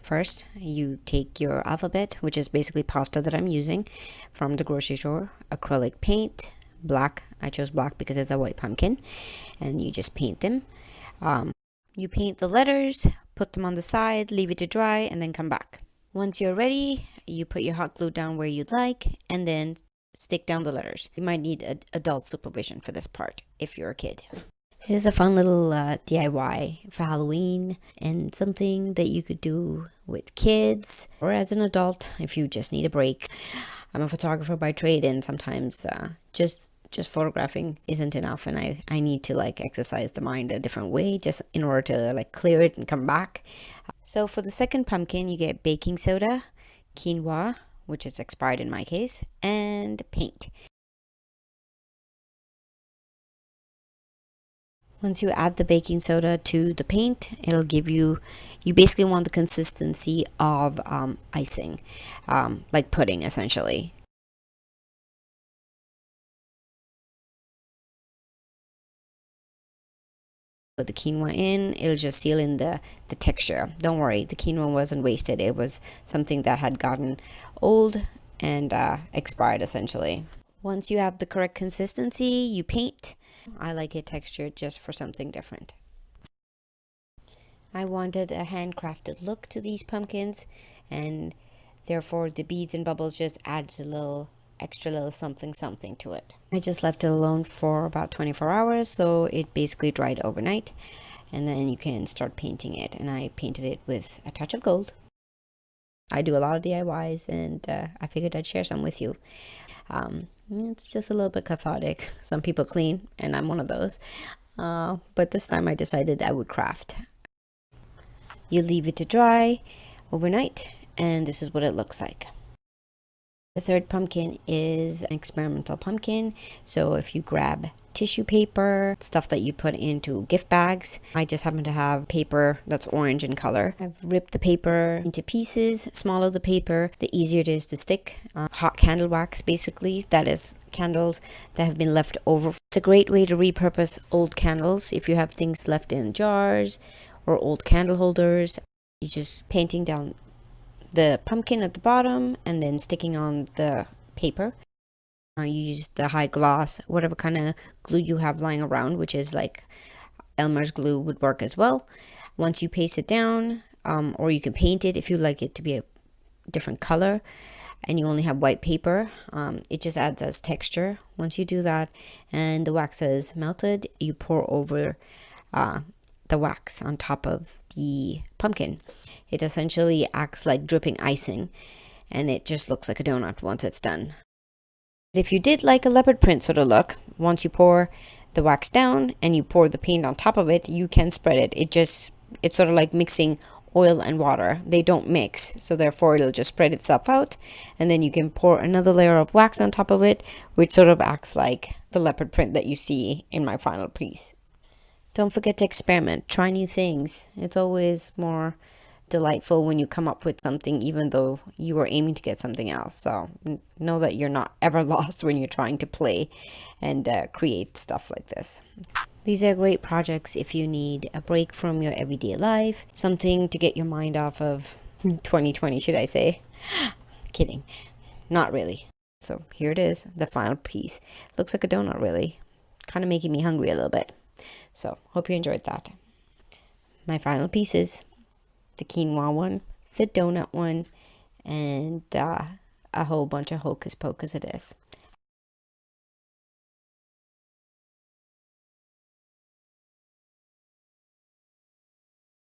First, you take your alphabet, which is basically pasta that I'm using from the grocery store, acrylic paint, black. I chose black because it's a white pumpkin, and you just paint them. You paint the letters, put them on the side, leave it to dry, and then come back. Once you're ready, you put your hot glue down where you'd like, and then stick down the letters. You might need adult supervision for this part if you're a kid. It is a fun little DIY for Halloween and something that you could do with kids or as an adult if you just need a break. I'm a photographer by trade, and sometimes just photographing isn't enough, and I need to like exercise the mind a different way just in order to like clear it and come back. So for the second pumpkin, you get baking soda, quinoa, which is expired in my case, and paint. Once you add the baking soda to the paint, it'll give you basically want the consistency of icing, like pudding essentially. Put the quinoa in, it'll just seal in the texture. Don't worry, the quinoa wasn't wasted. It was something that had gotten old and expired essentially. Once you have the correct consistency, you paint. I like it textured just for something different. I wanted a handcrafted look to these pumpkins, and therefore the beads and bubbles just adds a little extra little something to it. I just left it alone for about 24 hours, so it basically dried overnight, and then you can start painting it. And I painted it with a touch of gold. I do a lot of DIYs, and I figured I'd share some with you. It's just a little bit cathartic. Some people clean, and I'm one of those. But this time I decided I would craft. You leave it to dry overnight, and this is what it looks like. The third pumpkin is an experimental pumpkin. So if you grab tissue paper, stuff that you put into gift bags. I just happen to have paper that's orange in color. I've ripped the paper into pieces. Smaller the paper, the easier it is to stick. Hot candle wax, basically. That is candles that have been left over. It's a great way to repurpose old candles if you have things left in jars or old candle holders. You're just painting down the pumpkin at the bottom and then sticking on the paper. You use the high gloss, whatever kind of glue you have lying around, which is like Elmer's glue would work as well. Once you paste it down, or you can paint it if you like it to be a different color, and you only have white paper, it just adds as texture. Once you do that and the wax is melted, you pour over the wax on top of the pumpkin. It essentially acts like dripping icing, and it just looks like a donut once it's done. If you did like a leopard print sort of look, once you pour the wax down and you pour the paint on top of it, you can spread it. It's sort of like mixing oil and water. They don't mix, so therefore it'll just spread itself out, and then you can pour another layer of wax on top of it, which sort of acts like the leopard print that you see in my final piece. Don't forget to experiment, try new things. It's always more delightful when you come up with something even though you were aiming to get something else. So know that you're not ever lost when you're trying to play and create stuff like this. These are great projects if you need a break from your everyday life, something to get your mind off of 2020, should I say. Kidding, not really. So here it is, the final piece. Looks like a donut, really, kind of making me hungry a little bit. So hope you enjoyed that. My final pieces: the quinoa one, the donut one, and a whole bunch of hocus pocus it is.